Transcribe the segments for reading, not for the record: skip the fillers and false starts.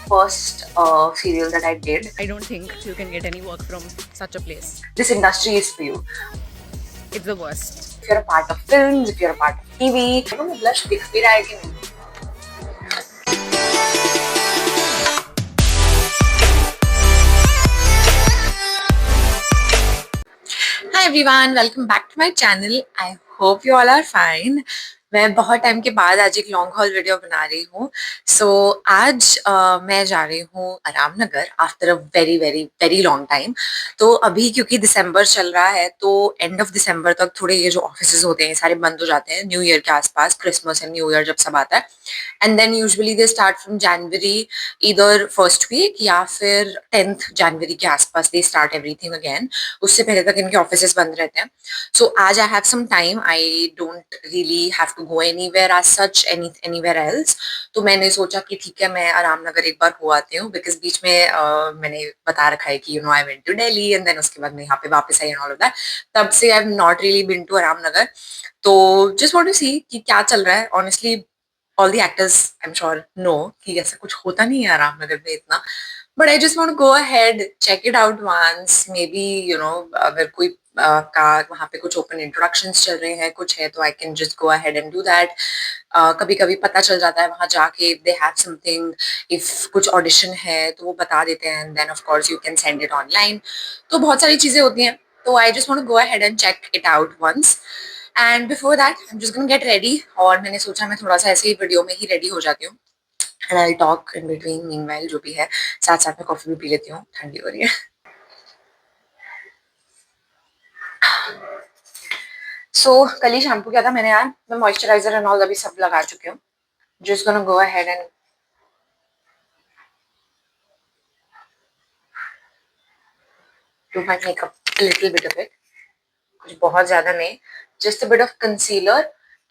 first serial that I did. I don't think you can get any work from such a place. This industry is for you. It's the worst. If you're a part of films, if you're a part of TV, I don't know, blush दिख भी रहा है कि नहीं? Hi everyone, welcome back to my channel. I hope you all are fine. मैं बहुत time के बाद आज एक लॉन्ग हॉल वीडियो बना रही हूँ. सो आज मैं जा रही हूँ Aram Nagar after a very very very long time. तो अभी क्योंकि दिसंबर चल रहा है तो एंड ऑफ दिसंबर तक थोड़े ये जो ऑफिसेज होते हैं सारे बंद हो जाते हैं न्यू ईयर के आसपास, क्रिसमस एंड न्यू ईयर जब सब आता है. And then usually they start from January, इधर फर्स्ट वीक या फिर 10th जनवरी के आसपास दे स्टार्ट एवरीथिंग अगेन. उससे पहले तक इनके ऑफिसेज बंद रहते हैं. सो आज I have some time, I don't really have to go anywhere as such, anywhere else. तो मैंने सोचा कि ठीक है मैं आराम नगर एक बार हो आती हूँ, बिकॉज बीच में मैंने बता रखा है कि I went to Delhi and then उसके बाद मैं यहाँ पे वापस आई एंड ऑल ऑफ दैट. तब से I have not really been to Aram Nagar. तो जस्ट वांट टू सी कि क्या चल रहा है. Honestly all the actors I'm sure know कि ऐसा कुछ होता नहीं है आराम नगर में इतना. But I just want to go ahead, check it out once. Maybe अगर कोई का वहाँ पे कुछ open introductions चल रहे हैं, कुछ है तो I can just go ahead and do that. कभी कभी पता चल जाता है वहाँ जाके if they have something, if कुछ audition है तो वो बता देते हैं and then of course you can send it online. तो बहुत सारी चीजें होती हैं. तो I just want to go ahead and check it out once. And before that I am just gonna get ready. और मैंने सोचा मैं थोड़ा सा ऐसे ही वीडियो में ही रेडी हो जाती हूँ and I talk in between meanwhile जो भी है. साथ साथ में कॉफी भी पी लेती हूँ, ठंडी हो रही है. सो कल ही शैम्पू किया था मैंने यार. मैं मॉइस्चराइजर एंड ऑल अभी सब लगा चुकी हूँ. Just gonna go ahead and do my makeup a little bit of it. कुछ बहुत ज्यादा नहीं, just a bit of concealer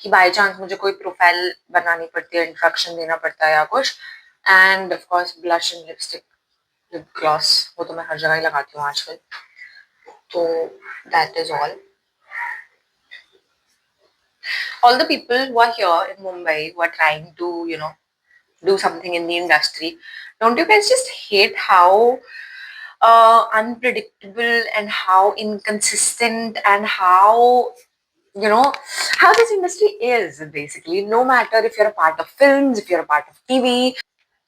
कि बाय चांस मुझे कोई प्रोफाइल बनानी पड़ती है, इंट्रोडक्शन देना पड़ता है या कुछ. End of course blush and lipstick, lip gloss, वो तो मैं हर जगह ही लगाती हूँ आजकल. तो that is all the people who are here in Mumbai who are trying to do something in the industry. Don't you guys just hate how unpredictable and how inconsistent and how how this industry is basically? No matter if you're a part of films, if you're a part of TV,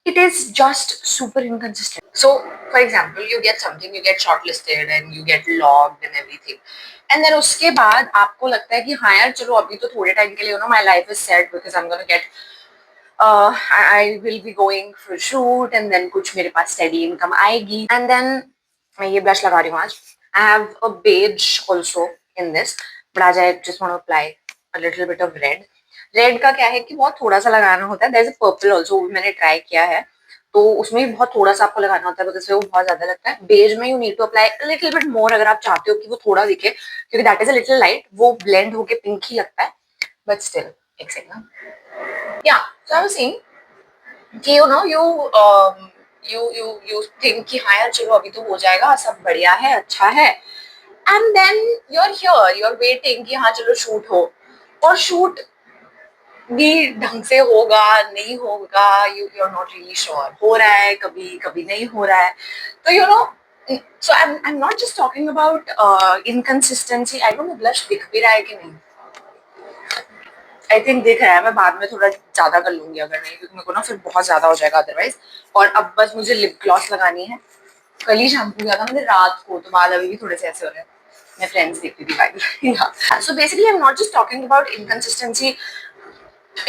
it is just super inconsistent. So, for example, you get something, you get shortlisted and you get logged and everything. And then उसके बाद आपको लगता है कि हाँ यार चलो अभी तो थोड़े टाइम के लिए my life is set because I'm gonna get I will be going for a shoot and then कुछ मेरे पास steady income आएगी. And then मैं ये blush लगा रही हूँ आज. I have a beige also in this, but आज I just want to apply a little bit of red. Red का क्या है कि बहुत थोड़ा सा लगाना होता है. There is a purple also, मैंने ट्राई किया है तो उसमें भी बहुत थोड़ा सा आपको लगाना होता है बिकॉज़ वो बहुत ज्यादा लगता है. बेज में you need to apply a little bit more अगर आप चाहते हो कि वो थोड़ा दिखे, क्योंकि that is a little light, वो ब्लेंड होके पिंक ही लगता है. बट स्टिल एक सेकंड. या सो आई वाज सेइंग कि यू थिंक कि हाँ यार चलो अभी तो हो जाएगा, सब बढ़िया है, अच्छा है. And then you are here, you are waiting कि हाँ चलो शूट हो. और शूट भी ढंग से होगा नहीं होगा, you are not really sure. हो रहा है कभी कभी नहीं हो रहा है. तो so I am not just talking about inconsistency. I don't know blush दिख भी रहा है कि नहीं. आई थिंक दिख रहा है. मैं बाद में थोड़ा ज्यादा कर लूंगी अगर नहीं, क्योंकि मेरे को ना फिर बहुत ज्यादा हो जाएगा अदरवाइज. और अब बस मुझे लिप ग्लॉस लगानी है. कल ही शैम्पू किया था मैंने रात को, तो बाल अभी भी थोड़े से ऐसे हो रहे हैं. मैं फ्रेंड्स देखती थी भाई. So basically I am not just talking about inconsistency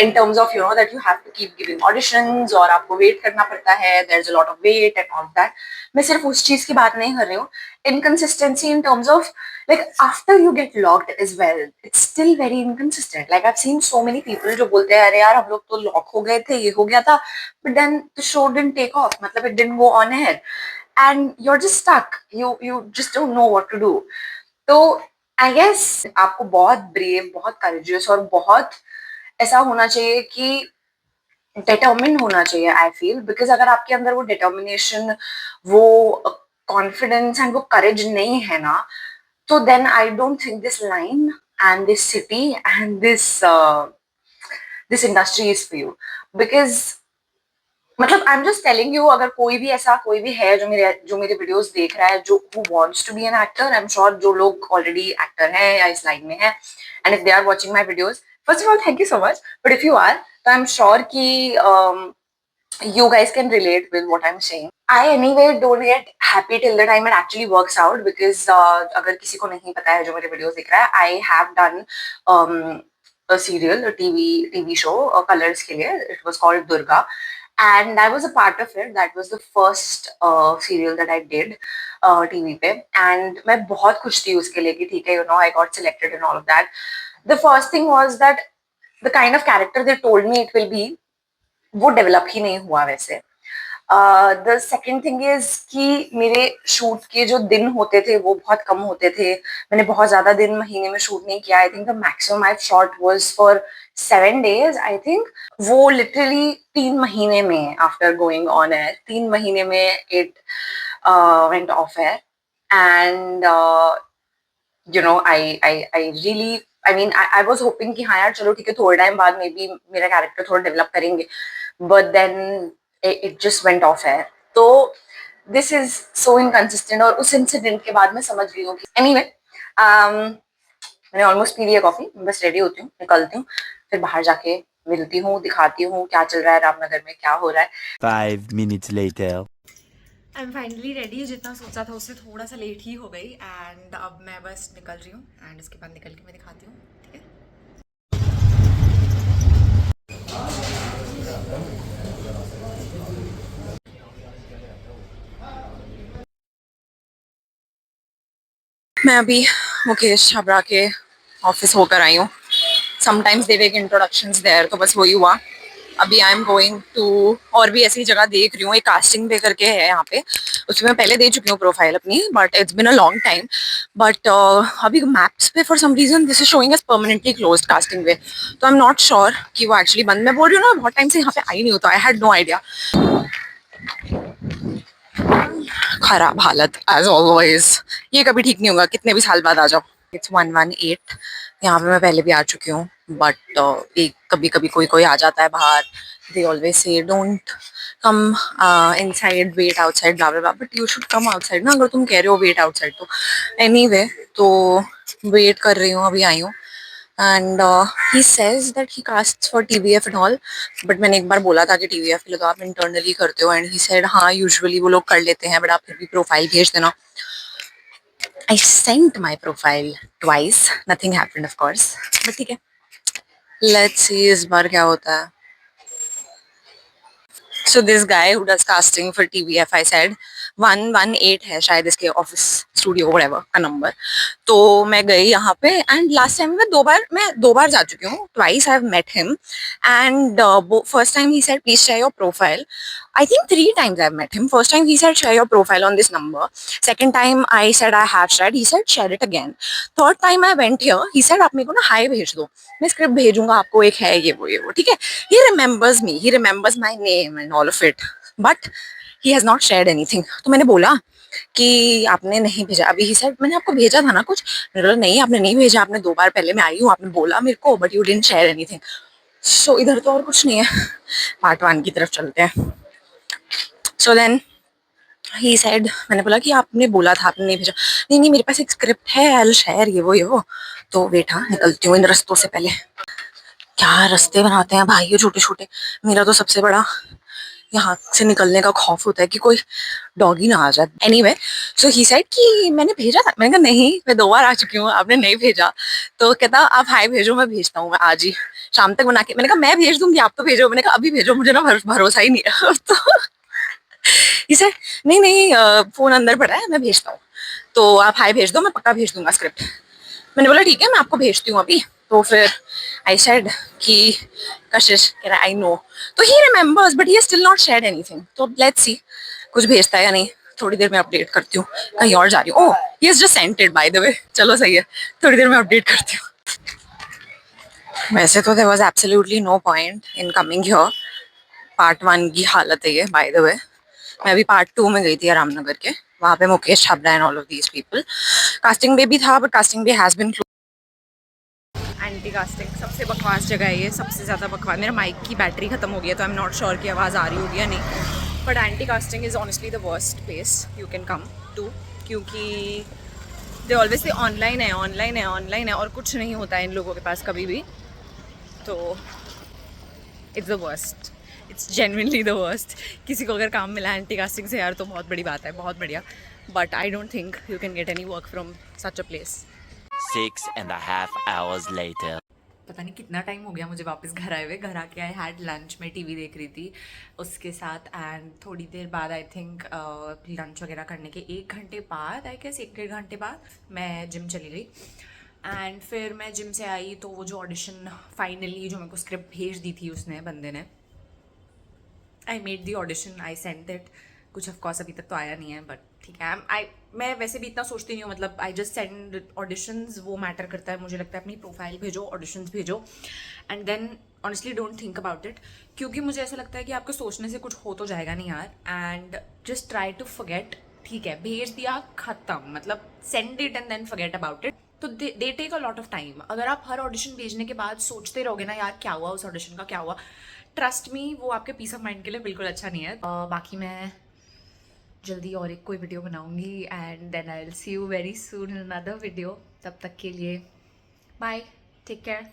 in terms of that you have to keep giving auditions और आपको वेट करना पड़ता है, there's a lot of wait and all that. मैं सिर्फ उस चीज की बात नहीं कर रही हूँ. Inconsistency in terms of like after you get locked as well, it's still very inconsistent. Like I've seen so many people जो बोलते हैं अरे यार हम लोग तो लॉक हो गए थे, ये हो गया था, but then the show didn't take off, मतलब it didn't go on air and you're just stuck. You just don't know what to do. तो आई गेस आपको बहुत ब्रेव, बहुत करेजियस और बहुत ऐसा होना चाहिए कि डिटर्मिन होना चाहिए. आई फील बिकॉज अगर आपके अंदर वो डिटर्मिनेशन, वो कॉन्फिडेंस एंड वो करेज नहीं है ना, तो then I don't think this line and this city and this industry is for you. Because मतलब I am just telling you, अगर कोई भी ऐसा कोई भी है जो मेरे वीडियोस देख रहा है, जो who wants to be an actor, I am sure जो लोग ऑलरेडी एक्टर हैं या इस लाइन में हैं, and if they are watching my videos, first of all thank you so much, but if you are, तो आई एम श्योर कि you guys can relate with what I'm saying. I anyway don't get happy till the time it actually works out, because अगर किसी को नहीं पता है जो मेरे वीडियोस देख रहा है, I have done a serial, a TV show, Colors के लिए. It was called Durga, and I was a part of it. That was the first serial that I did TV पे, and मैं बहुत खुश थी उसके लिए कि ठीक है, you know, I got selected and all of that. The first thing was that the kind of character they told me it will be, वो डेवलप ही नहीं हुआ वैसे. द सेकेंड थिंग इज कि मेरे शूट के जो दिन होते थे वो बहुत कम होते थे. मैंने बहुत ज्यादा दिन महीने में शूट नहीं किया. I think the maximum I shot was for 7 days. I think वो लिटरली 3 महीने में, आफ्टर गोइंग ऑन एयर, 3 महीने में it went of air. And you know I really, I mean I was hoping कि हाँ यार चलो ठीक है, थोड़े टाइम बाद मे बी मेरा कैरेक्टर थोड़ा डेवलप करेंगे, but then it just went off air. तो this is so inconsistent. और उस इंसिडेंट के बाद मैं समझ गई हूँ कि anyway, मैंने ऑलमोस्ट पी लिया कॉफी, बस रेडी होती हूँ, निकलती हूँ, फिर बाहर जाके मिलती हूँ, दिखाती हूँ क्या चल रहा है रामनगर में, क्या हो रहा है. 5 minutes later. I am finally ready. जितना सोचा था उससे थोड़ा सा लेट ही हो गई, एंड अब मैं बस निकल रही हूँ, एंड उसके बाद निकल के मैं दिखाती हूँ. ठीक है. मैं अभी मुकेश छाबड़ा के ऑफिस होकर आई हूँ. Sometimes they take introductions there, तो बस वही हुआ. अभी आई एम गोइंग टू, और भी ऐसी जगह देख रही हूँ. एक कास्टिंग पे करके है यहाँ पे, उसमें मैं पहले दे चुकी हूँ प्रोफाइल अपनी, but it's been a long time. But अभी मैप्स पे for some reason this is showing as permanently closed casting पे. तो आई एम नॉट श्योर कि वो एक्चुअली बंद. मैं बोल रही हूँ ना, बहुत टाइम से यहाँ पे आई नहीं होता. I had no idea. खराब हालत एज ऑलवेज. ये कभी ठीक नहीं होगा, कितने भी साल बाद आ जाओ. इट्स 118. यहाँ पे मैं पहले भी आ चुकी हूँ, बट एक कभी कभी कोई कोई आ जाता है बाहर. They always say don't come inside, wait outside, blah blah blah, but you should come outside ना, अगर तुम कह रहे हो वेट आउटसाइड तो. एनीवे, तो वेट कर रही हूँ, अभी आई हूँ. And he says that he casts for TVF and all, but मैंने एक बार बोला था कि टीवीएफ के लिए तो आप इंटरनली करते हो, एंड ही सेड हाँ यूजुअली वो लोग कर लेते हैं, बट आप फिर भी प्रोफाइल भेज देना. I sent my profile twice, nothing happened of course, but ठीक है, let's see इस बार क्या होता है. So this guy who does casting for TVF, I said 118 है शायद इसके ऑफिस स्टूडियो whatever का नंबर. तो मैं गई यहाँ पे, एंड लास्ट टाइम मैं दो बार जा चुकी हूँ. Twice I have met him, and first time he said please share your profile. I think 3 times I've met him. First time he said share your profile on this number. Second time I said I have shared. He said share it again. Third time I went here. He said आप मेरे को ना high भेज दो, मैं script भेजूंगा आपको, एक है ये वो ठीक है. He remembers me. He remembers my name and all of it. But he has not shared anything. तो मैंने बोला कि आपने नहीं भेजा अभी. He said मैंने आपको भेजा था ना कुछ. मैंने बोला नहीं आपने नहीं भेजा, आपने 2 बार पहले मैं आई हूँ, आपने बोला मेरे को, but you didn't share anything. So इधर तो और कुछ नहीं है. पार्ट 1 की तरफ चलते हैं. सो देन ही सेड, मैंने बोला कि आपने बोला था, आपने नहीं भेजा. नहीं नहीं मेरे पास एक स्क्रिप्ट है, आई विल शेयर, ये वो. तो वेट, हाँ निकलती हूँ इन रस्तों से. पहले क्या रास्ते बनाते हैं भाई ये छोटे छोटे. मेरा तो सबसे बड़ा यहाँ से निकलने का खौफ होता है कि कोई डॉगी ना आ जाए. एनीवे, सो ही सेड कि मैंने भेजा था. मैंने कहा नहीं, मैं 2 बार आ चुकी हूँ, आपने नहीं भेजा. तो कहता आप हाय भेजो, मैं भेजता हूँ, मैं आज ही शाम तक बना के. मैंने कहा मैं भेज दूंगी, आप तो भेजो. मैंने कहा अभी भेजो, मुझे ना भरोसा ही नहीं है. तो इसे नहीं नहीं फोन अंदर पड़ा है, मैं भेजता हूँ, तो आप हाय भेज दो, मैं पक्का भेज दूंगा स्क्रिप्ट. मैंने बोला ठीक है, मैं आपको भेजती हूँ अभी. तो फिर आई सेड कि कशिश कह रहा है आई नो. तो he remembers but he still not shared anything. तो लेट्स सी कुछ भेजता है या नहीं. थोड़ी देर में अपडेट करती हूँ. कहीं और जा रही हूँ. Oh he is just sent it by the way. चलो सही है, थोड़ी देर में अपडेट करती हूँ. वैसे तो there was absolutely no point in coming here. Part 1 की हालत है ये बाय द वे. मैं अभी पार्ट 2 में गई थी रामनगर के, वहाँ पे Mukesh Chhabra and all of these people. Casting bay भी था, but casting bay has been closed. Anti casting सबसे बकवास जगह है ये, सबसे ज़्यादा बकवास। मेरा माइक की बैटरी ख़त्म हो गई है तो आई एम नॉट श्योर कि आवाज़ आ रही होगी या नहीं, but anti casting is honestly the worst place you can come to, क्योंकि दे ऑलवेज से ऑनलाइन है, ऑनलाइन है, ऑनलाइन है, और कुछ नहीं होता है इन लोगों के पास कभी भी। तो it's the worst, it's genuinely the worst. किसी को अगर काम मिला एंटी कास्टिंग से यार तो बहुत बड़ी बात है, बहुत बढ़िया, but I don't think you can get any work from such a place. 6.5 hours later. पता नहीं कितना टाइम हो गया मुझे वापस घर आए हुए। घर आके आई हैड लंच में टीवी देख रही थी उसके साथ, एंड थोड़ी देर बाद आई थिंक लंच वगैरह करने के 1 घंटे बाद, आई गेस 1-1.5 घंटे बाद मैं जिम चली गई। एंड फिर मैं जिम से आई तो वो जो ऑडिशन फाइनली जो मेरे को स्क्रिप्ट भेज दी थी उसने, बंदे ने, I made the audition, I send it. कुछ ऑफकोर्स अभी तक तो आया नहीं है, बट ठीक है। मैं वैसे भी इतना सोचती नहीं हूँ, मतलब आई जस्ट सेंड ऑडिशंस, वो मैटर करता है मुझे लगता है। अपनी प्रोफाइल भेजो, ऑडिशंस भेजो, and then honestly don't think about it, क्योंकि मुझे ऐसा लगता है कि आपको सोचने से कुछ हो तो जाएगा नहीं यार। And just try to forget, ठीक है, भेज दिया, खत्म, मतलब send it and then forget about it. तो they take a lot of time. अगर आप हर ऑडिशन भेजने के बाद सोचते रहोगे ना यार क्या हुआ उस ऑडिशन का, क्या हुआ, ट्रस्ट मी वो आपके पीस ऑफ माइंड के लिए बिल्कुल अच्छा नहीं है। बाकी मैं जल्दी और एक कोई वीडियो बनाऊंगी, and then I will see you very soon in another video. तब तक के लिए बाय, टेक केयर।